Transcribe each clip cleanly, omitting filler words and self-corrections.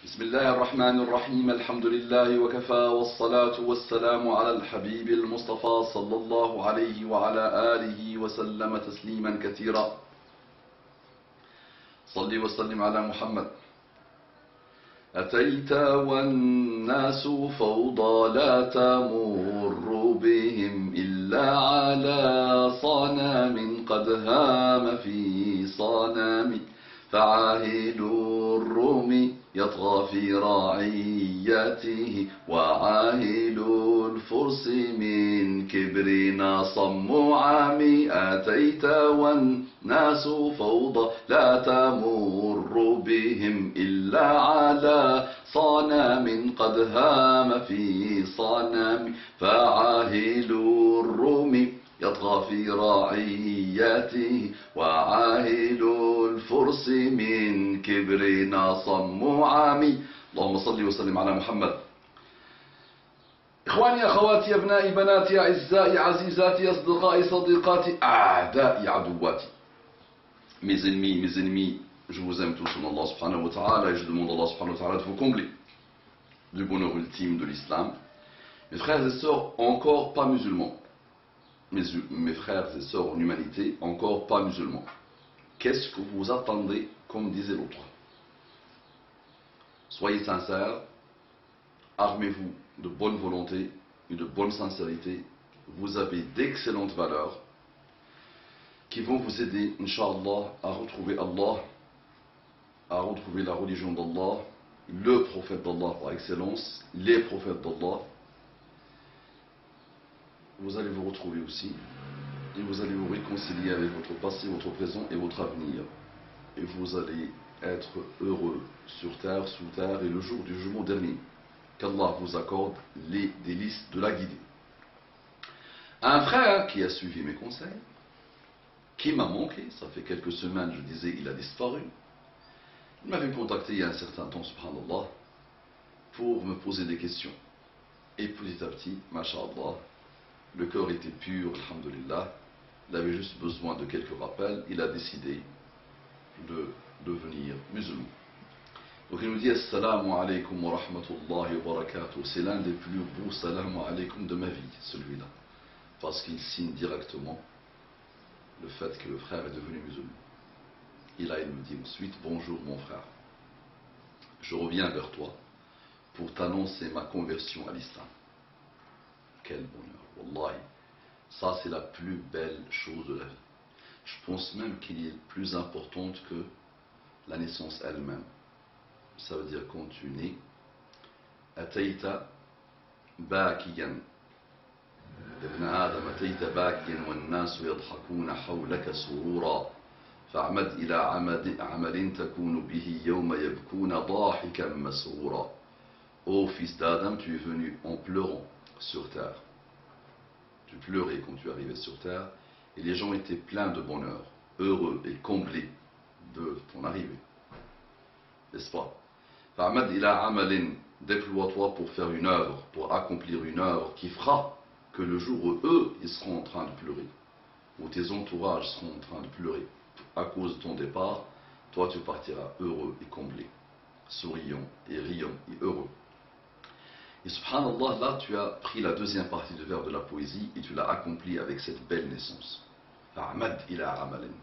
بسم الله الرحمن الرحيم الحمد لله وكفى والصلاة والسلام على الحبيب المصطفى صلى الله عليه وعلى آله وسلم تسليما كثيرا. صل وسلم على محمد. أتيت والناس فوضى لا تمر بهم إلا على صنم قد هام في صنم فعاهل الروم يطغى في رعيته وعاهل الفرس من كبرنا صم عمي. أتيت والناس فوضى لا تمر بهم إلا على صنم قد هام في صنم فعاهل الروم يطغى في رعيته وعاهل الفرس من كبرنا صم عمي. اللهم صل وسلم على محمد. إخواني أخواتي أبنائي بناتي أعزائي عزيزاتي أصدقائي صديقاتي أعدائي عدواتي, mes ennemis, je vous aime tous en Allah subhanahu wa ta'ala et je demande à Allah subhanahu wa ta'ala de vous combler du bonheur ultime de l'islam. Mes frères et sœurs encore pas musulmans, mes frères et sœurs en humanité encore pas musulmans, qu'est-ce que vous attendez, comme disait l'autre? Soyez sincères, armez-vous de bonne volonté et de bonne sincérité. Vous avez d'excellentes valeurs qui vont vous aider, Inch'Allah, à retrouver Allah, à retrouver la religion d'Allah, le prophète d'Allah par excellence, les prophètes d'Allah. Vous allez vous retrouver aussi et vous allez vous réconcilier avec votre passé, votre présent et votre avenir. Et vous allez être heureux sur terre, sous terre et le jour du jugement dernier. Qu'Allah vous accorde les délices de la guidée. Un frère qui a suivi mes conseils, qui m'a manqué, ça fait quelques semaines, je disais, il a disparu. Il m'avait contacté il y a un certain temps, subhanallah, pour me poser des questions. Et petit à petit, masha'Allah, le cœur était pur, alhamdulillah, il avait juste besoin de quelques rappels, il a décidé de devenir musulman. Donc il nous dit assalamu alaikum wa rahmatullahi wa barakatuh. C'est l'un des plus beaux salamu alaikum de ma vie, celui-là, parce qu'il signe directement le fait que le frère est devenu musulman. Et là il me dit ensuite, bonjour mon frère, je reviens vers toi pour t'annoncer ma conversion à l'islam. Quel bonheur, wallahi, ça c'est la plus belle chose de la vie. Je pense même qu'il est plus importante que la naissance elle-même. Ça veut dire quand tu nais, Ataïta bakiyan, ابن آدم أتيت باكيا والناس يضحكون حولك سرورا فاعمد إلى عمل تكون به يوم يبكون ضاحكا مسرورا. Ô fils d'Adam, tu es venu en pleurant sur terre. Tu pleurais quand tu arrivais sur terre et les gens étaient pleins de bonheur, heureux et comblés de ton arrivée. N'est-ce pas? Fa'amad ila amalin, déploie-toi pour faire une œuvre, pour accomplir une œuvre qui fera que le jour où eux, ils seront en train de pleurer, où tes entourages seront en train de pleurer, à cause de ton départ, toi tu partiras heureux et comblé, souriant et riant et heureux. Et subhanallah, là tu as pris la deuxième partie du vers de la poésie et tu l'as accompli avec cette belle naissance. Fa'amad ila amalin.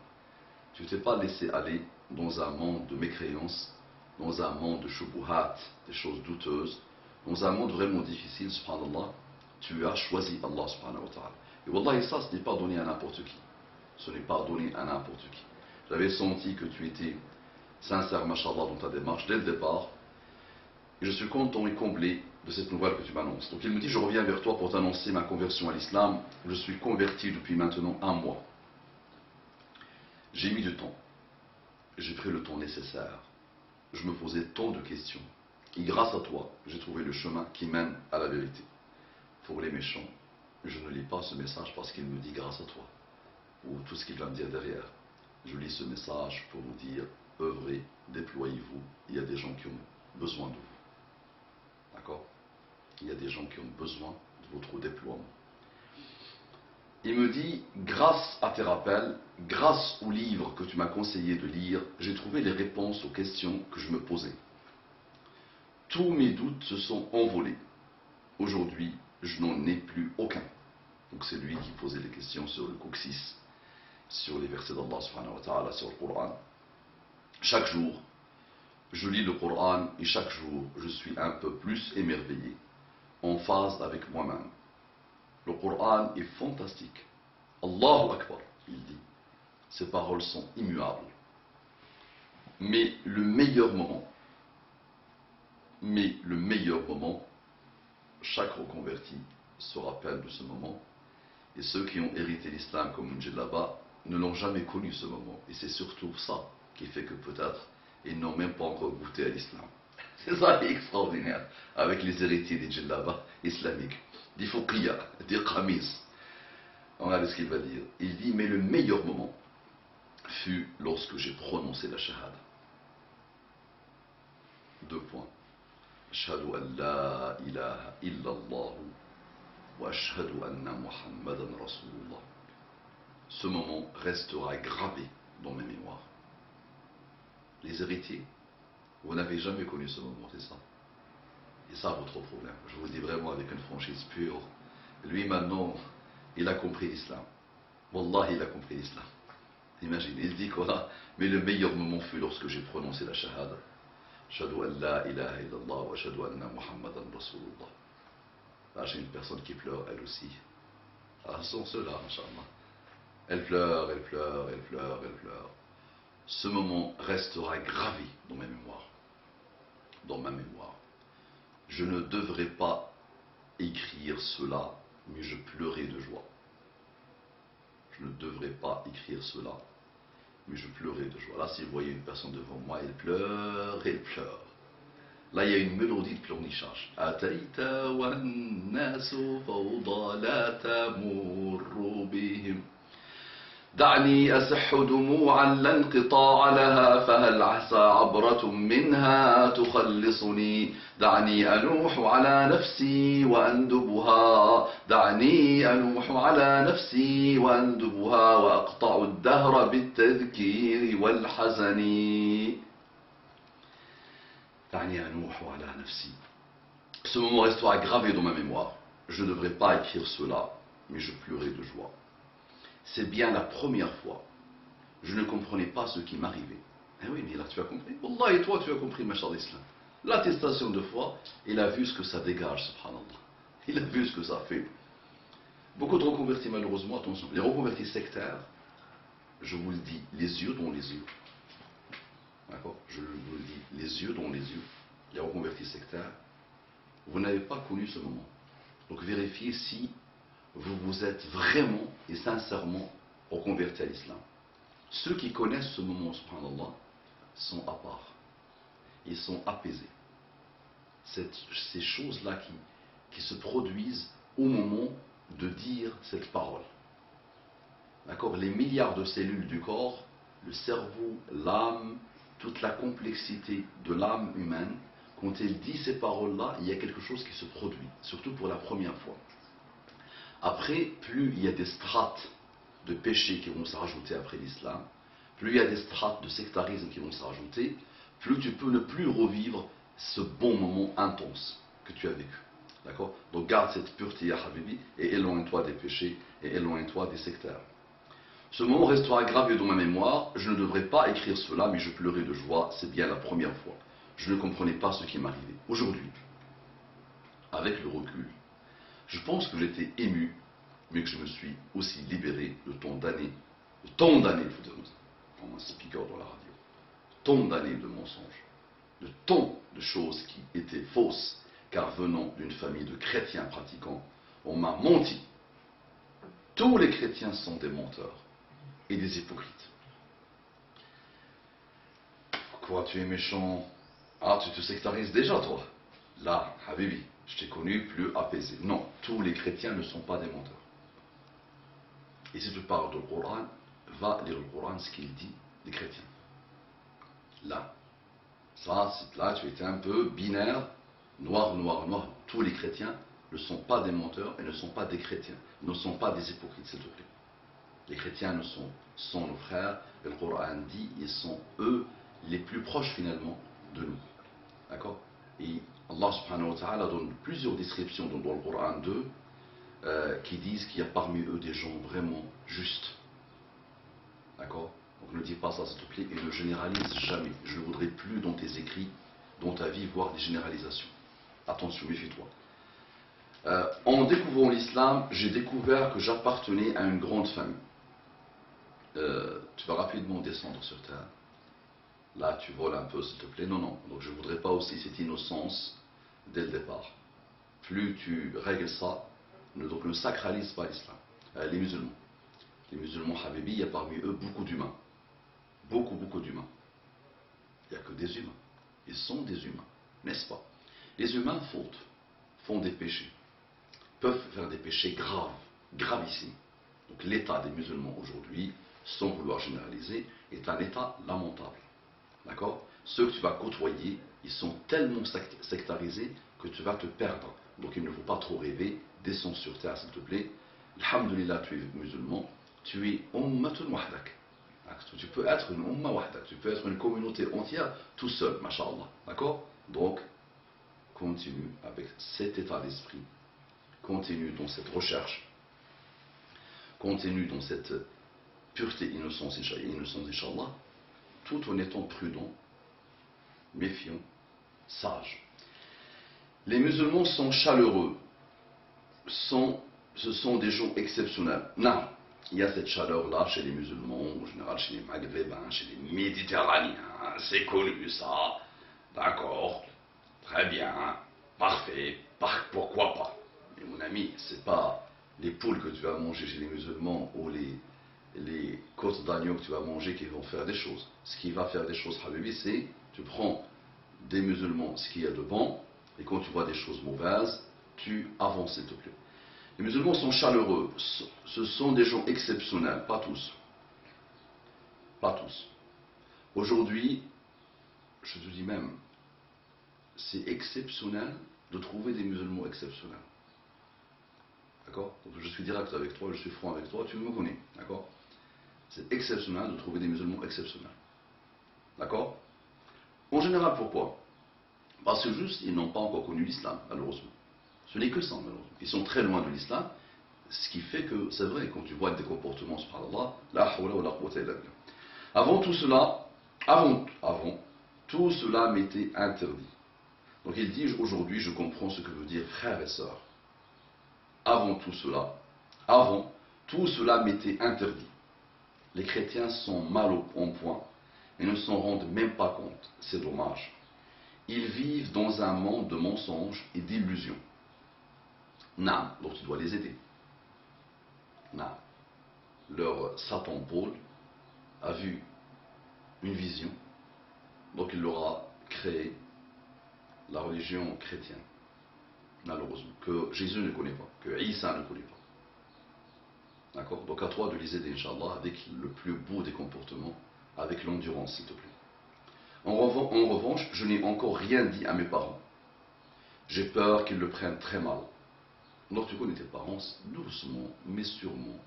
Tu t'es pas laissé aller dans un monde de mécréance, dans un monde de shubuhat, des choses douteuses, dans un monde vraiment difficile, subhanallah. Tu as choisi Allah subhanahu wa ta'ala. Et wallahi, ça, ce n'est pas donné à n'importe qui. Ce n'est pas donné à n'importe qui. J'avais senti que tu étais sincère, mashallah, dans ta démarche dès le départ. Et je suis content et comblé de cette nouvelle que tu m'annonces. Donc il me dit, je reviens vers toi pour t'annoncer ma conversion à l'islam. Je suis converti depuis maintenant 1 mois. J'ai mis du temps. J'ai pris le temps nécessaire. Je me posais tant de questions. Et grâce à toi, j'ai trouvé le chemin qui mène à la vérité. Pour les méchants, je ne lis pas ce message parce qu'il me dit grâce à toi, ou tout ce qu'il va me dire derrière. Je lis ce message pour vous dire, œuvrez, déployez-vous, il y a des gens qui ont besoin de vous. D'accord? Il y a des gens qui ont besoin de votre déploiement. Il me dit, grâce à tes rappels, grâce au livre que tu m'as conseillé de lire, j'ai trouvé les réponses aux questions que je me posais. tous mes doutes se sont envolés. Aujourd'hui, je n'en ai plus aucun. Donc c'est lui qui posait des questions sur le coccyx, sur les versets d'Allah subhanahu wa ta'ala, sur le Coran. Chaque jour, je lis le Coran et chaque jour, je suis un peu plus émerveillé, en phase avec moi-même. Le Coran est fantastique. Allahu Akbar, il dit. Ces paroles sont immuables. Mais le meilleur moment, chaque reconverti se rappelle de ce moment. Et ceux qui ont hérité l'islam comme une djellaba ne l'ont jamais connu ce moment. Et c'est surtout ça qui fait que peut-être ils n'ont même pas encore goûté à l'islam. C'est ça qui est extraordinaire avec les héritiers des djellaba islamiques, des fouqiya, des qamis. On regarde ce qu'il va dire. Il dit, mais le meilleur moment fut lorsque j'ai prononcé la shahada. 2 points. Ashhadu an la ilaha illallah wa ashhadu anna Muhammadan Rasulullah. Ce moment restera gravé dans mes mémoires. Les héritiers, vous n'avez jamais connu ce moment, c'est ça. Et ça, votre problème. Je vous le dis vraiment avec une franchise pure. Lui, maintenant, il a compris l'islam. Wallah, il a compris l'islam. Imaginez, il dit quoi? Mais le meilleur moment fut lorsque j'ai prononcé la shahada. Ashhadu an la ilaha illallah wa ashhadu anna Muhammadan Rasulullah. Là, j'ai une personne qui pleure, elle aussi. Ah, ce sont ceux-là, Inch'Allah. Elle pleure, elle pleure, elle pleure, elle pleure. Ce moment restera gravé dans ma mémoire. Dans ma mémoire. Je ne devrais pas écrire cela, mais je pleurais de joie. Je ne devrais pas écrire cela, mais je pleurais de joie. Là, si vous voyez une personne devant moi, elle pleure, elle pleure. Là, il y a une mélodie de pleurnichage. Ataïta wa nasu fawda la tamurru bihim. دعني أسح دموعا لا انقطاع لها فهل عسى عبرة منها تخلصني دعني أنوح على نفسي وأندبها دعني أنوح على نفسي وأندبها وأقطع الدهر بالتذكير والحزن دعني أنوح على نفسي. Ce moment restera gravé dans ma mémoire. Je ne devrais pas écrire cela, mais je pleurais de joie. C'est bien la première fois. Je ne comprenais pas ce qui m'arrivait. Eh oui, mais là tu as compris. Wallah, et toi tu as compris, machar d'islam. L'attestation de foi, il a vu ce que ça dégage, subhanallah. Il a vu ce que ça fait. Beaucoup de reconvertis, malheureusement, attention. Les reconvertis sectaires, je vous le dis, les yeux dans les yeux. D'accord? Je vous le dis, les yeux dans les yeux. Les reconvertis sectaires, vous n'avez pas connu ce moment. Donc vérifiez si vous vous êtes vraiment et sincèrement reconvertis à l'islam. Ceux qui connaissent ce moment, subhanallah, sont à part. Ils sont apaisés. Ces choses-là qui se produisent au moment de dire cette parole. D'accord? Les milliards de cellules du corps, le cerveau, l'âme, toute la complexité de l'âme humaine, quand elle dit ces paroles-là, il y a quelque chose qui se produit, surtout pour la première fois. Après, plus il y a des strates de péché qui vont se rajouter après l'islam, plus il y a des strates de sectarisme qui vont se rajouter, plus tu peux ne plus revivre ce bon moment intense que tu as vécu. D'accord? Donc garde cette pureté, ya Habibi, et éloigne-toi des péchés, et éloigne-toi des sectaires. Ce moment restera gravé dans ma mémoire. Je ne devrais pas écrire cela, mais je pleurais de joie. C'est bien la première fois. Je ne comprenais pas ce qui m'arrivait. Aujourd'hui, avec le recul, je pense que j'étais ému, mais que je me suis aussi libéré de tant d'années, il faut dire comme un speaker dans la radio, tant d'années de mensonges, de tant de choses qui étaient fausses, car venant d'une famille de chrétiens pratiquants, on m'a menti. Tous les chrétiens sont des menteurs et des hypocrites. Quoi, tu es méchant? Ah, tu te sectarises déjà, toi? Là, Habibi, je t'ai connu plus apaisé. Non, tous les chrétiens ne sont pas des menteurs. Et si tu parles du Coran, va lire le Coran, ce qu'il dit des chrétiens. Là, là, tu étais un peu binaire, noir, noir, noir. Tous les chrétiens ne sont pas des menteurs et ne sont pas des chrétiens, ne sont pas des hypocrites, s'il te plaît. Les chrétiens sont nos frères, et le Coran dit, ils sont eux les plus proches finalement de nous. D'accord? Et Allah subhanahu wa ta'ala donne plusieurs descriptions dans le Coran d'eux qui disent qu'il y a parmi eux des gens vraiment justes. D'accord? Donc ne dis pas ça s'il te plaît et ne généralise jamais. Je ne voudrais plus dans tes écrits, dans ta vie, voir des généralisations. Attention, méfie-toi. En découvrant l'islam, j'ai découvert que j'appartenais à une grande famille. Tu vas rapidement descendre sur terre. Là, tu voles un peu, s'il te plaît. Non, non. Donc, je ne voudrais pas aussi cette innocence dès le départ. Plus tu règles ça, donc ne sacralise pas l'islam. Les musulmans. Les musulmans, Habibi, il y a parmi eux beaucoup d'humains. Beaucoup, beaucoup d'humains. Il n'y a que des humains. Ils sont des humains, n'est-ce pas? Les humains font des péchés. Peuvent faire des péchés graves, gravissimes. Donc, l'état des musulmans aujourd'hui, sans vouloir généraliser, est un état lamentable. D'accord? Ceux que tu vas côtoyer, ils sont tellement sectarisés que tu vas te perdre. Donc il ne faut pas trop rêver. Descends sur terre, s'il te plaît. Alhamdulillah, tu es musulman. Tu es ummatun wahdak. Tu peux être une umma wahdak. Tu peux être une communauté entière tout seul, masha'Allah. D'accord? Donc, continue avec cet état d'esprit. Continue dans cette recherche. Continue dans cette pureté, innocence, inshallah, tout en étant prudent, méfiant, sage. Les musulmans sont chaleureux, ce sont des gens exceptionnels. Non, il y a cette chaleur-là chez les musulmans, en général chez les maghrébins, chez les méditerranéens, c'est connu ça, d'accord, très bien, parfait, pourquoi pas. Mais mon ami, c'est pas les poules que tu vas manger chez les musulmans ou les côtes d'agneau que tu vas manger qui vont faire des choses. Ce qui va faire des choses, Habibi, c'est tu prends des musulmans, ce qu'il y a de bon, et quand tu vois des choses mauvaises, tu avances, s'il te plaît. Les musulmans sont chaleureux, ce sont des gens exceptionnels, pas tous. Pas tous. Aujourd'hui, je te dis même, c'est exceptionnel de trouver des musulmans exceptionnels. D'accord? Donc je suis direct avec toi, je suis franc avec toi, tu me connais. D'accord? C'est exceptionnel de trouver des musulmans exceptionnels. D'accord? En général, pourquoi? Parce que juste, ils n'ont pas encore connu l'islam, malheureusement. Ce n'est que ça, malheureusement. Ils sont très loin de l'islam, ce qui fait que, c'est vrai, quand tu vois des comportements, subhanallah, la hawla wa la quwwata illa billah. Avant tout cela, avant, tout cela m'était interdit. Donc il dit, aujourd'hui, je comprends ce que veut dire frère et sœur. Avant tout cela, m'était interdit. Les chrétiens sont mal en point et ne s'en rendent même pas compte. C'est dommage. Ils vivent dans un monde de mensonges et d'illusions. Non, donc tu dois les aider. Non. Leur Satan Paul a vu une vision, donc il leur a créé la religion chrétienne. Malheureusement, que Jésus ne connaît pas, que Isa ne connaît pas. D'accord? Donc à toi de les aider, Inch'Allah, avec le plus beau des comportements, avec l'endurance, s'il te plaît. En revanche, je n'ai encore rien dit à mes parents. J'ai peur qu'ils le prennent très mal. Donc tu connais tes parents, doucement, mais sûrement.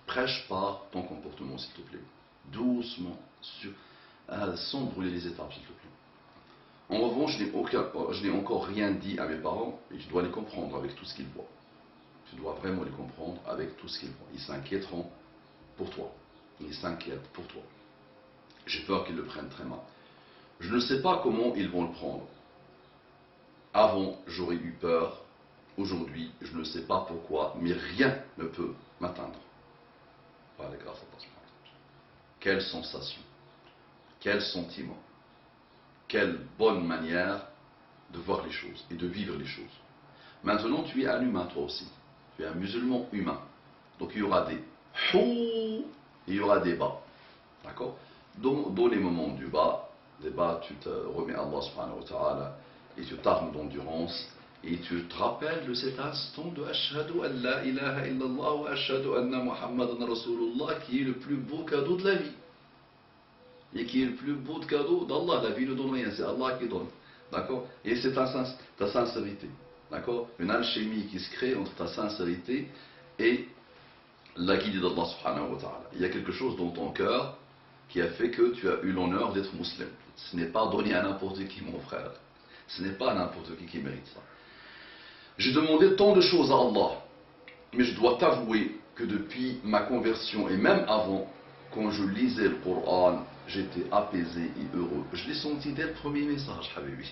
Prêche pas ton comportement, s'il te plaît. Doucement, sans brûler les étapes, s'il te plaît. En revanche, je n'ai encore rien dit à mes parents, et tu dois les comprendre avec tout ce qu'ils voient. Tu dois vraiment les comprendre avec tout ce qu'ils voient. Ils s'inquiéteront pour toi. Ils s'inquiètent pour toi. J'ai peur qu'ils le prennent très mal. Je ne sais pas comment ils vont le prendre. Avant, j'aurais eu peur. Aujourd'hui, je ne sais pas pourquoi, mais rien ne peut m'atteindre. Voilà, grâce à Allah. Quelle sensation, quel sentiment, quelle bonne manière de voir les choses et de vivre les choses. Maintenant, tu es un humain, toi aussi. Tu es un musulman humain. Donc, il y aura des hauts et il y aura des bas. D'accord? Dans les moments du bas, des bas, tu te remets à Allah subhanahu wa ta'ala et tu t'armes d'endurance et tu te rappelles de cet instant de Ashhadu an la ilaha illallah wa Ashhadu anna Muhammadan Rasulullah qui est le plus beau cadeau de la vie. Et qui est le plus beau cadeau d'Allah. La vie ne donne rien, c'est Allah qui donne. D'accord? Et c'est ta sincérité. D'accord? Une alchimie qui se crée entre ta sincérité et la guidée d'Allah subhanahu wa ta'ala. Il y a quelque chose dans ton cœur qui a fait que tu as eu l'honneur d'être musulman. Ce n'est pas donné à n'importe qui, mon frère. Ce n'est pas n'importe qui mérite ça. J'ai demandé tant de choses à Allah, mais je dois t'avouer que depuis ma conversion et même avant, quand je lisais le Coran, j'étais apaisé et heureux. Je l'ai senti dès le premier message, Habibi.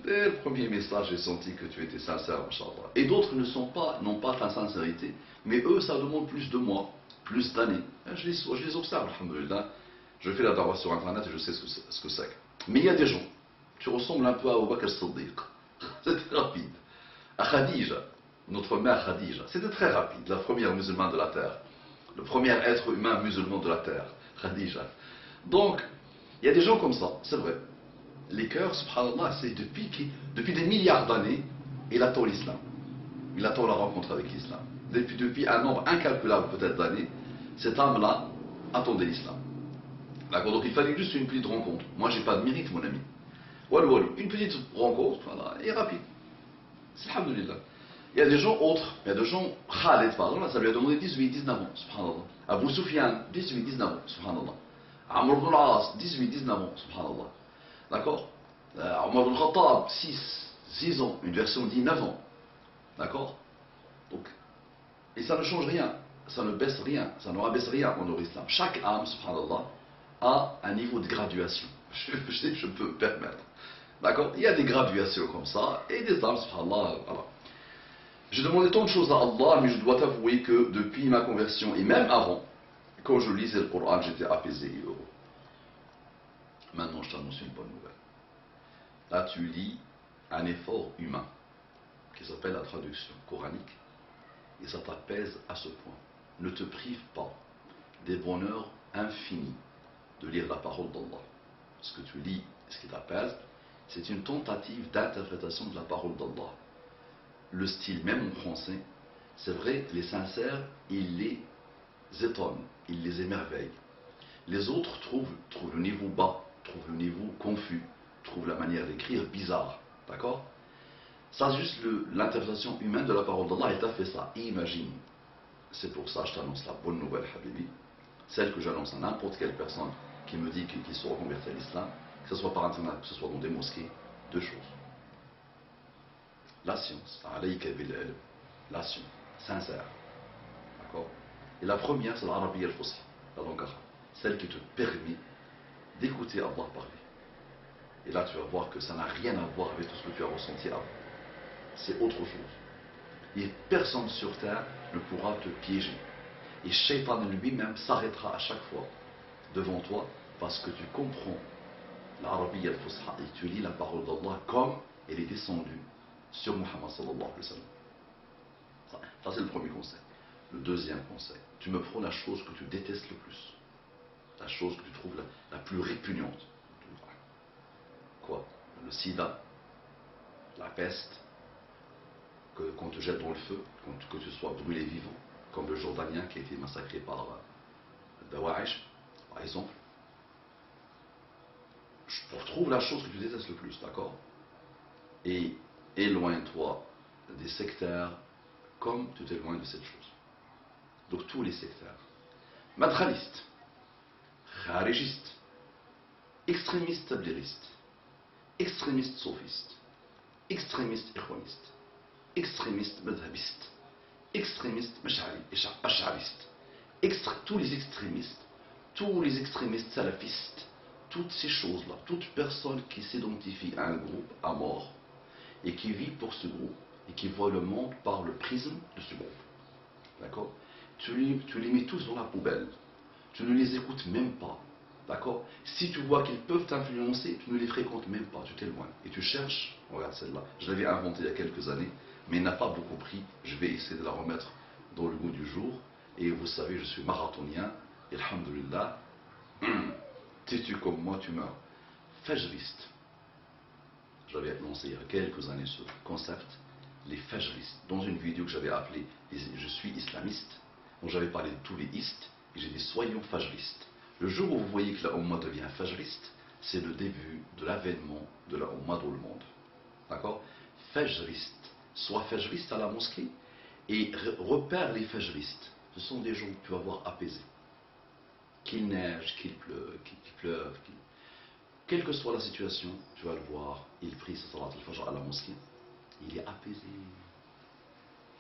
Dès le premier message, j'ai senti que tu étais sincère, Inch'Allah. Et d'autres n'ont pas ta sincérité, mais eux, ça demande plus de mois, plus d'années. Je les observe, alhamdoulilah. Je fais la dawa sur Internet et je sais ce que c'est. Mais il y a des gens, tu ressembles un peu à Abu Bakr as-Siddiq. C'était rapide. À Khadija, notre mère Khadija, c'était très rapide, la première musulmane de la terre. Le premier être humain musulman de la terre, Khadija. Donc, il y a des gens comme ça, c'est vrai. Les cœurs, subhanallah, c'est depuis des milliards d'années, il attend l'islam. Il attend la rencontre avec l'islam. Depuis un nombre incalculable peut-être d'années, cette âme-là attendait l'islam. D'accord. Donc il fallait juste une petite rencontre. Moi, j'ai pas de mérite, mon ami. Une petite rencontre, voilà, et rapide. C'est alhamdoulilah. Il y a des gens autres, il y a des gens, Khaled par exemple, ça lui a demandé 18-19 ans, subhanallah. Abu Sufyan, 18-19 ans, subhanallah. Amr ibn al-As, 18-19 ans, subhanallah. D'accord. Omar ibn Khattab, 6 ans, une version dit 9 ans. D'accord. Donc, et ça ne change rien, ça ne baisse rien, ça ne rabaisse rien en islam. Chaque âme, subhanallah, a un niveau de graduation. Je peux me permettre. D'accord. Il y a des graduations comme ça, et des âmes, subhanallah, voilà. J'ai demandé tant de choses à Allah, mais je dois t'avouer que depuis ma conversion, et même avant, quand je lisais le Coran, j'étais apaisé et heureux. Maintenant, je t'annonce une bonne nouvelle. Là, tu lis un effort humain, qui s'appelle la traduction coranique, et ça t'apaise à ce point. Ne te prive pas des bonheurs infinis de lire la parole d'Allah. Ce que tu lis, ce qui t'apaise, c'est une tentative d'interprétation de la parole d'Allah. Le style, même en français, c'est vrai, les sincères, ils les étonnent, ils les émerveillent. Les autres trouvent le niveau bas, trouvent le niveau confus, trouvent la manière d'écrire bizarre. D'accord. Ça, c'est juste l'interprétation humaine de la parole d'Allah, et t'as fait ça. Imagine. C'est pour ça que je t'annonce la bonne nouvelle, Habibi. Celle que j'annonce à n'importe quelle personne qui me dit qu'il se reconvertit à l'islam, que ce soit par internet, que ce soit dans des mosquées, deux choses. La science, la science, sincère. D'accord. Et la première, c'est l'Arabie al-Fusha, la langue arabe. Celle qui te permet d'écouter Allah parler. Et là, tu vas voir que ça n'a rien à voir avec tout ce que tu as ressenti avant. C'est autre chose. Et personne sur terre ne pourra te piéger. Et Shaitan lui-même s'arrêtera à chaque fois devant toi parce que tu comprends l'Arabie al-Fusha et tu lis la parole d'Allah comme elle est descendue sur Muhammad sallallahu alayhi wa sallam. Ça c'est le premier conseil. Le deuxième conseil, tu me prends la chose que tu détestes le plus. La chose que tu trouves la plus répugnante. Quoi? Le sida, la peste, qu'on te jette dans le feu, que tu sois brûlé vivant, comme le Jordanien qui a été massacré par Dawaïch, par exemple. Je retrouve la chose que tu détestes le plus, d'accord? Et éloigne-toi des sectaires comme tu t'éloignes de cette chose. Donc tous les sectaires. Madralistes, kharijistes, extrémistes tabléristes, extrémistes sophistes, extrémistes ikhwanistes, extrémistes madhabistes, extrémistes ash'aristes, tous les extrémistes salafistes, toutes ces choses-là, toute personne qui s'identifie à un groupe à mort et qui vit pour ce groupe et qui voit le monde par le prisme de ce groupe. D'accord. Tu les mets tous dans la poubelle. Tu ne les écoutes même pas. D'accord. Si tu vois qu'ils peuvent t'influencer, tu ne les fréquentes même pas, tu t'éloignes. Et tu cherches, regarde celle-là, je l'avais inventée il y a quelques années, mais il n'a pas beaucoup pris. Je vais essayer de la remettre dans le goût du jour. Et vous savez, je suis marathonien, et alhamdoulilah, tu comme moi, tu meurs. Fajriste. J'avais lancé il y a quelques années ce concept, les fajristes, dans une vidéo que j'avais appelée Je suis islamiste, dont j'avais parlé de tous les istes, et j'ai dit soyons fajristes. Le jour où vous voyez que la Ummah devient fajriste, c'est le début de l'avènement de la Ummah dans le monde. D'accord. Fajriste. Sois fajriste à la mosquée et repère les fajristes. Ce sont des gens que tu vas voir apaisés. Qu'il neige, qu'il pleuve, quelle que soit la situation, tu vas le voir, il prie sa salat al-fajr à la mosquée, il est apaisé.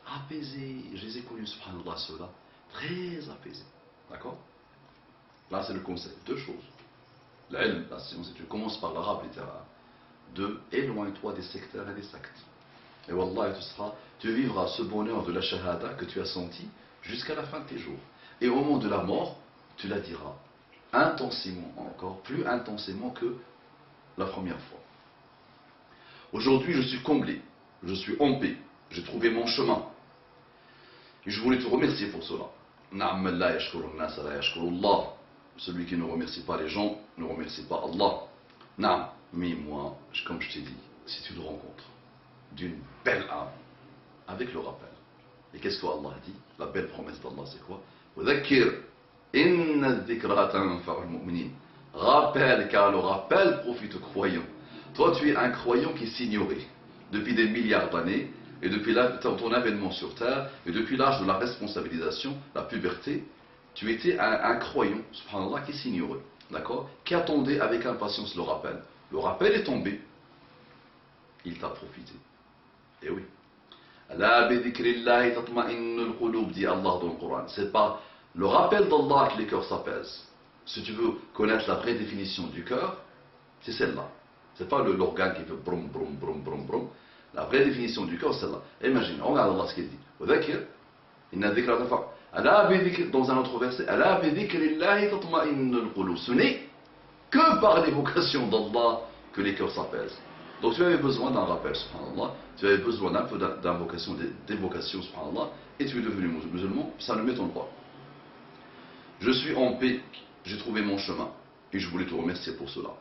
Apaisé. Je les ai connus, subhanallah, ceux-là, très apaisés. D'accord? Là, c'est le conseil. Deux choses. L'ilm, la science, tu commences par l'arabe littéraire. Deux, éloigne-toi des sectaires et des sectes. Et wallah, tu vivras ce bonheur de la shahada que tu as senti jusqu'à la fin de tes jours. Et au moment de la mort, tu la diras intensément encore, plus intensément que la première fois. Aujourd'hui, je suis comblé, je suis en paix, j'ai trouvé mon chemin. Et je voulais te remercier pour cela. Celui qui ne remercie pas les gens ne remercie pas Allah. Mais moi, comme je t'ai dit, si tu te rencontres d'une belle âme, avec le rappel. Et qu'est-ce que Allah dit? La belle promesse d'Allah, c'est quoi? Rappel, car le rappel profite aux croyants. Toi, tu es un croyant qui s'ignorait depuis des milliards d'années, et depuis ton avènement sur terre, et depuis l'âge de la responsabilisation, la puberté, tu étais un croyant, subhanallah, qui s'ignorait, d'accord? Qui attendait avec impatience le rappel. Le rappel est tombé, il t'a profité. Et oui. Dit Allah dans le Coran. C'est par le rappel d'Allah que les cœurs s'apaisent. Si tu veux connaître la vraie définition du cœur, c'est celle-là. C'est pas l'organe qui fait brum brum brum brum brum. La vraie définition du cœur, c'est celle-là. Imagine, regarde Allah ce qu'il dit. Dans un autre verset, ce n'est que par l'évocation d'Allah que les cœurs s'apaisent. Donc tu avais besoin d'un rappel, subhanallah, tu avais besoin d'un peu d'évocation, subhanallah, et tu es devenu musulman, ça ne m'étonne pas. Je suis en paix, j'ai trouvé mon chemin, et je voulais te remercier pour cela.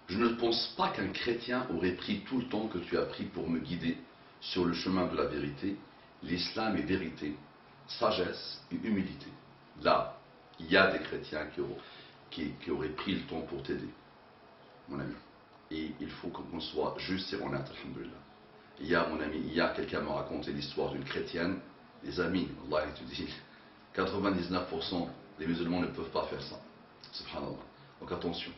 Je ne pense pas qu'un chrétien aurait pris tout le temps que tu as pris pour me guider sur le chemin de la vérité. L'islam est vérité, sagesse et humilité. Là, il y a des chrétiens qui auraient pris le temps pour t'aider, mon ami. Et il faut qu'on soit juste et honnête, alhamdoulilah. Il y a, mon ami, quelqu'un m'a raconté l'histoire d'une chrétienne, les amis, Allah étudie, 99% des musulmans ne peuvent pas faire ça. Subhanallah. Donc attention,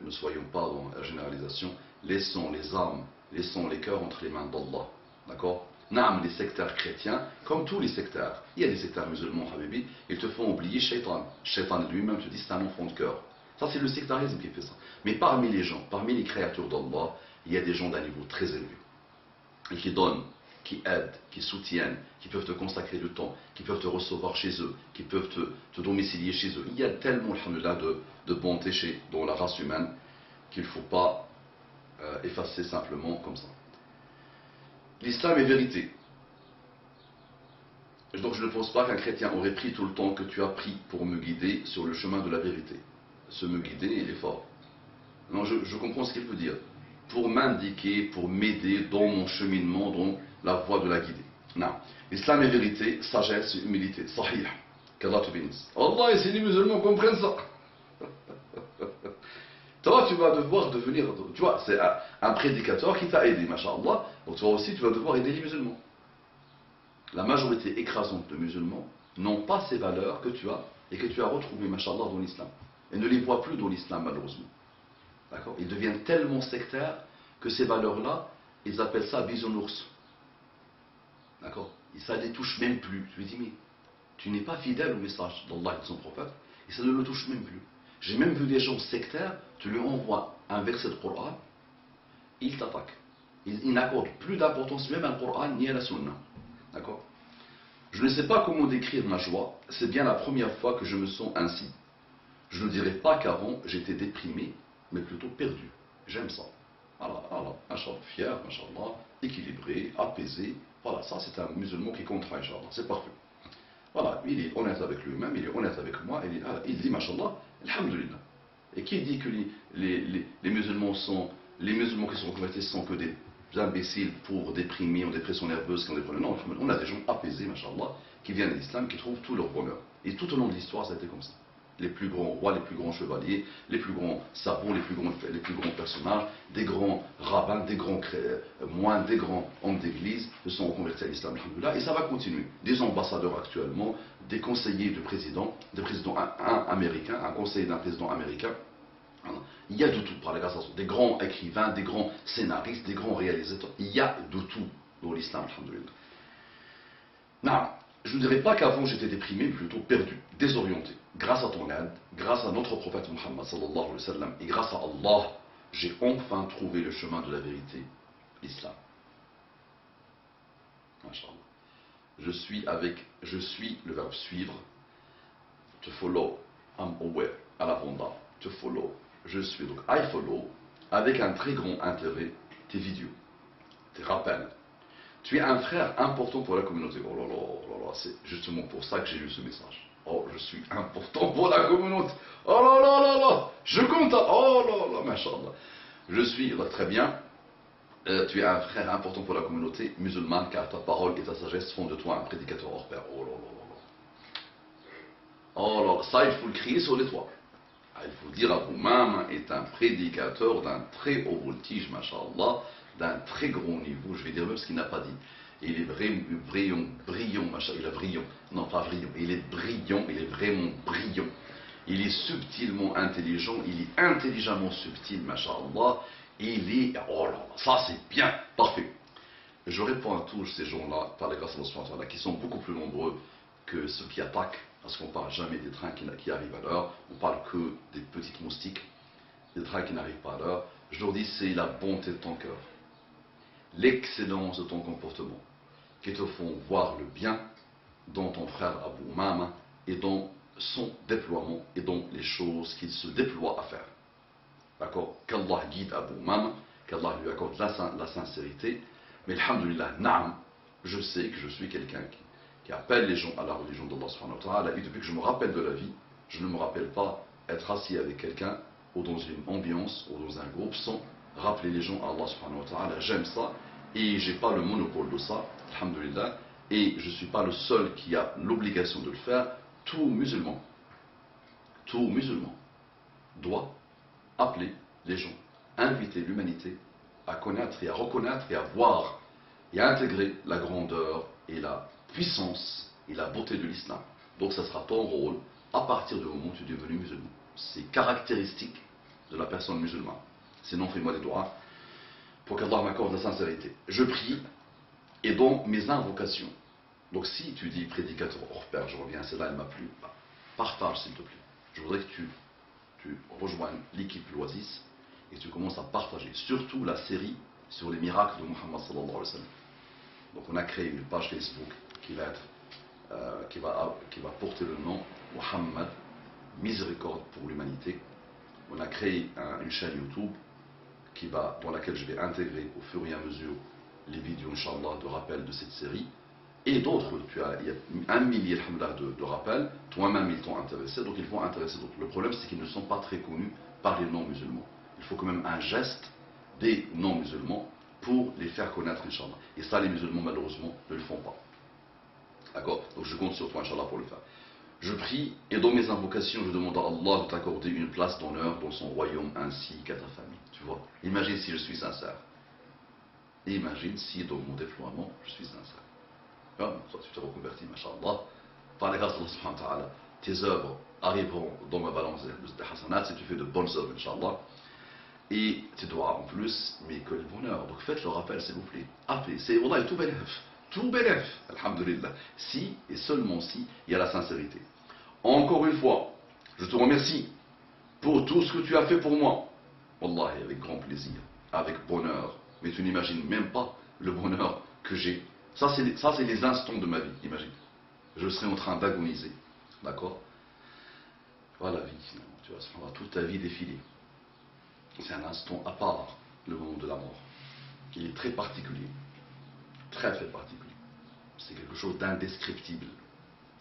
ne soyons pas dans la généralisation, laissons les âmes, laissons les cœurs entre les mains d'Allah. D'accord? Naam, les sectaires chrétiens, comme tous les sectaires, il y a des sectaires musulmans, habibi, ils te font oublier Shaitan. Shaitan lui-même te dit c'est un enfant de cœur. Ça, c'est le sectarisme qui fait ça. Mais parmi les gens, parmi les créatures d'Allah, il y a des gens d'un niveau très élevé. Et qui donnent, qui aident, qui soutiennent, qui peuvent te consacrer du temps, qui peuvent te recevoir chez eux, qui peuvent te domicilier chez eux. Il y a tellement, alhamdoulilah, de bonté dans la race humaine qu'il ne faut pas effacer simplement comme ça. L'islam est vérité. Donc je ne pense pas qu'un chrétien aurait pris tout le temps que tu as pris pour me guider sur le chemin de la vérité. Se me guider, il est fort. Non, je comprends ce qu'il veut dire. Pour m'indiquer, pour m'aider dans mon cheminement, dans la voie de la guider. Non. L'islam est vérité, sagesse et humilité. Sahih. Qu'Allah te bénisse. Allah et si les musulmans comprennent ça. Toi, tu vas devoir devenir, tu vois, c'est un prédicateur qui t'a aidé, masha'Allah. Donc toi aussi, tu vas devoir aider les musulmans. La majorité écrasante de musulmans n'ont pas ces valeurs que tu as et que tu as retrouvées, masha'Allah, dans l'islam. Et ne les voient plus dans l'islam, malheureusement. D'accord? Ils deviennent tellement sectaires que ces valeurs-là, ils appellent ça bisounours. D'accord? Et ça ne les touche même plus. Tu lui dis, mais tu n'es pas fidèle au message d'Allah et de son prophète, et ça ne le touche même plus. J'ai même vu des gens sectaires, tu lui envoies un verset de Coran, il t'attaque. Il n'accorde plus d'importance même à Coran ni à la Sunna. D'accord? Je ne sais pas comment décrire ma joie, c'est bien la première fois que je me sens ainsi. Je ne dirais pas qu'avant j'étais déprimé, mais plutôt perdu. J'aime ça. Voilà, machallah, fier, machallah, équilibré, apaisé. Voilà, ça c'est un musulman qui compte, machallah, c'est parfait. Voilà, il est honnête avec lui-même, il est honnête avec moi, il dit, machallah, alhamdulillah. Et qui dit que les musulmans qui sont convertis sont que des imbéciles, pauvres, déprimés, en dépression nerveuse, qui ont des problèmes? Non, on a des gens apaisés, machallah, qui viennent de l'islam, qui trouvent tout leur bonheur. Et tout au long de l'histoire, ça a été comme ça. Les plus grands rois, les plus grands chevaliers, les plus grands savants, les plus grands personnages, des grands rabbins, des grands moines, des grands hommes d'église se sont convertis à l'islam, alhamdoulilah, et ça va continuer. Des ambassadeurs actuellement, des conseillers de présidents, un conseiller d'un président américain, Il y a de tout par la grâce d'Allah. Des grands écrivains, des grands scénaristes, des grands réalisateurs. Il y a de tout dans l'islam, alhamdoulilah. Non, je ne dirais pas qu'avant j'étais déprimé, mais plutôt perdu, désorienté. Grâce à ton aide, grâce à notre prophète Muhammad sallallahu alayhi wa sallam, et grâce à Allah, j'ai enfin trouvé le chemin de la vérité, l'islam. Masha'Allah. Je suis le verbe suivre, to follow, I'm aware, à l'abondant, to follow, je suis, donc I follow, avec un très grand intérêt, tes vidéos, tes rappels. Tu es un frère important pour la communauté. Oh là là, oh là là, c'est justement pour ça que j'ai lu ce message. Oh, je suis important pour la communauté. Oh là là là là, je compte. Oh là là, machallah. Je suis, très bien. Tu es un frère important pour la communauté musulmane, car ta parole et ta sagesse font de toi un prédicateur hors pair. Oh là là là là. Oh là là, ça il faut le crier sur les toits. Ah, il faut dire Abu Mama est un prédicateur d'un très haut voltige, machallah, d'un très gros niveau, je vais dire même ce qu'il n'a pas dit. Il est brillant, il est brillant, non pas brillant, il est brillant, il est vraiment brillant. Il est subtilement intelligent, il est intelligemment subtil, machallah. Il est, oh là là, ça c'est bien, parfait. Je réponds à tous ces gens-là, par la grâce de Allah, qui sont beaucoup plus nombreux que ceux qui attaquent, parce qu'on ne parle jamais des trains qui arrivent à l'heure, on parle que des petites moustiques, des trains qui n'arrivent pas à l'heure. Je leur dis, c'est la bonté de ton cœur, l'excellence de ton comportement, qui te font voir le bien dans ton frère Abu Mama et dans son déploiement et dans les choses qu'il se déploie à faire. D'accord? Qu'Allah guide Abu Mama, qu'Allah lui accorde la sincérité. Mais alhamdulillah, naam, je sais que je suis quelqu'un qui appelle les gens à la religion d'Allah subhanahu wa ta'ala. Et depuis que je me rappelle de la vie, je ne me rappelle pas être assis avec quelqu'un ou dans une ambiance ou dans un groupe sans rappeler les gens à Allah subhanahu wa ta'ala. J'aime ça et j'ai pas le monopole de ça, alhamdulillah. Et je ne suis pas le seul qui a l'obligation de le faire. Tout musulman doit appeler les gens, inviter l'humanité à connaître et à reconnaître et à voir et à intégrer la grandeur et la puissance et la beauté de l'islam. Donc ça sera ton rôle à partir du moment où tu es devenu musulman. C'est caractéristique de la personne musulmane. Sinon, fais-moi des doigts pour qu'Allah m'accorde la sincérité. Je prie et dans mes invocations. Donc si tu dis prédicateur hors pair, je reviens, celle-là elle m'a plu, partage s'il te plaît. Je voudrais que tu rejoignes l'équipe L'Oasis et tu commences à partager, surtout la série sur les miracles de Muhammad sallallahu alayhi wa sallam. Donc on a créé une page Facebook qui va porter le nom Muhammad, miséricorde pour l'humanité. On a créé une chaîne YouTube dans laquelle je vais intégrer au fur et à mesure les vidéos, Inch'Allah, de rappel de cette série. Et d'autres, il y a 1 millier de rappels, toi-même ils t'ont intéressé, donc ils vont intéresser d'autres. Le problème c'est qu'ils ne sont pas très connus par les non-musulmans. Il faut quand même un geste des non-musulmans pour les faire connaître, Inch'Allah. Et ça, les musulmans, malheureusement, ne le font pas. D'accord? Donc je compte sur toi, Inch'Allah, pour le faire. Je prie, et dans mes invocations, je demande à Allah de t'accorder une place d'honneur dans son royaume ainsi qu'à ta famille. Tu vois? Imagine si je suis sincère. Imagine si dans mon déploiement, je suis sincère. Toi, tu te reconvertis, Masha'Allah. Par la grâce d'Allah subhanahu wa ta'ala, tes œuvres arriveront dans ma balance de hasanat si tu fais de bonnes œuvres, Inch'Allah. Et tu dois en plus, mais que le bonheur. Donc faites le rappel, s'il vous plaît. Appelez, c'est Wallah, tout bénéf. Tout bénéf, alhamdulillah. Si, et seulement si, il y a la sincérité. Encore une fois, je te remercie pour tout ce que tu as fait pour moi. Wallahi, avec grand plaisir, avec bonheur. Mais tu n'imagines même pas le bonheur que j'ai. Ça, c'est les instants de ma vie, imagine. Je serai en train d'agoniser. D'accord? Voilà la vie, finalement. Tu vas toute ta vie défiler. C'est un instant à part, le moment de la mort. Il est très particulier. Très, très particulier. C'est quelque chose d'indescriptible.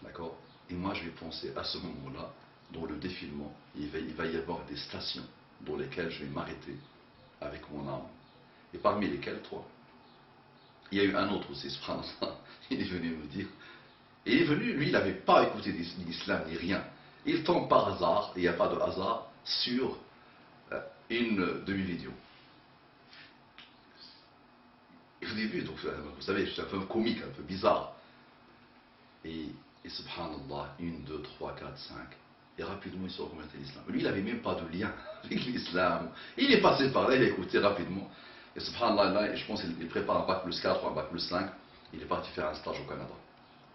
D'accord? Et moi, je vais penser à ce moment-là, dans le défilement, il va y avoir des stations dans lesquelles je vais m'arrêter avec mon âme. Et parmi lesquelles, toi. Il y a eu un autre aussi, subhanallah, il est venu me dire, et il est venu, lui, il n'avait pas écouté l'islam ni rien. Il tombe par hasard, et il n'y a pas de hasard, sur une de mes vidéos. Et au début, donc, vous savez, je suis un peu comique, un peu bizarre. Et subhanallah, 1, 2, 3, 4, 5. Et rapidement, il se reconvertit à l'islam. Lui, il n'avait même pas de lien avec l'islam. Il est passé par là, il a écouté rapidement. Et subhanallah, je pense qu'il prépare un bac plus 4 ou un bac plus 5. Il est parti faire un stage au Canada.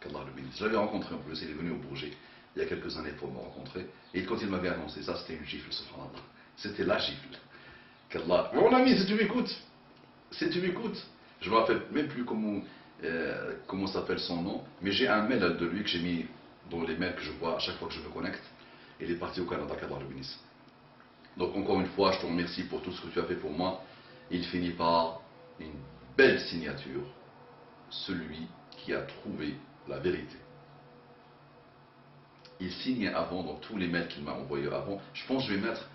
Qu'Allah le bénisse. Je l'avais rencontré en plus, il est venu au Bourget il y a quelques années pour me rencontrer. Et quand il m'avait annoncé ça, c'était une gifle, subhanallah. C'était la gifle. Qu'Allah. Mon ami, si tu m'écoutes, je ne me rappelle même plus comment s'appelle son nom, mais j'ai un mail de lui que j'ai mis dans les mails que je vois à chaque fois que je me connecte. Il est parti au Canada, qu'Allah le bénisse. Donc encore une fois, je te remercie pour tout ce que tu as fait pour moi. Il finit par une belle signature, celui qui a trouvé la vérité. Il signe avant, dans tous les mails qu'il m'a envoyés avant. Je pense que je vais mettre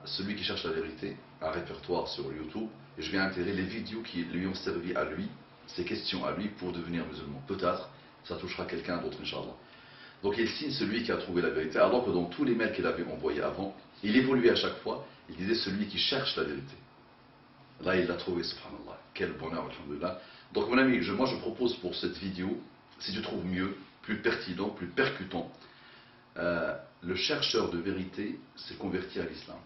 celui qui cherche la vérité, un répertoire sur YouTube, et je vais intégrer les vidéos qui lui ont servi à lui, ses questions à lui pour devenir musulman. Peut-être, ça touchera quelqu'un d'autre, Inch'Allah. Donc il signe celui qui a trouvé la vérité, alors que dans tous les mails qu'il avait envoyés avant, il évoluait à chaque fois, il disait celui qui cherche la vérité. Là, il l'a trouvé, subhanallah. Quel bonheur, alhamdulillah. Donc mon ami, moi je propose pour cette vidéo, si tu trouves mieux, plus pertinent, plus percutant, le chercheur de vérité s'est converti à l'islam.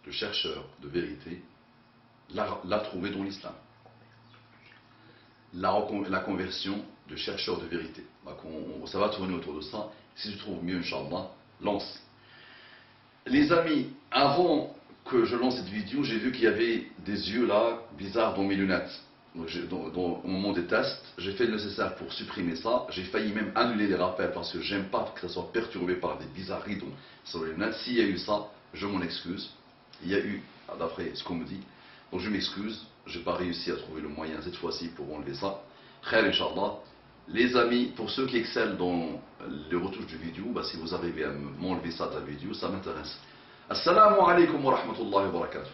Le chercheur de vérité l'a trouvé dans l'islam. La conversion de chercheur de vérité. Ça va tourner autour de ça. Si tu trouves mieux, Inch'Allah, lance. Les amis, avant que je lance cette vidéo, j'ai vu qu'il y avait des yeux là bizarres dans mes lunettes. Donc, au moment des tests, j'ai fait le nécessaire pour supprimer ça. J'ai failli même annuler les rappels parce que j'aime pas que ça soit perturbé par des bizarreries sur les lunettes. S'il y a eu ça, je m'en excuse. Il y a eu, d'après ce qu'on me dit. Donc je m'excuse, je n'ai pas réussi à trouver le moyen cette fois-ci pour enlever ça. Khair, Inch'Allah. Les amis, pour ceux qui excellent dans les retouches de vidéo, si vous arrivez à m'enlever ça de la vidéo, ça m'intéresse. Assalamu alaikum wa rahmatullahi wa barakatuh.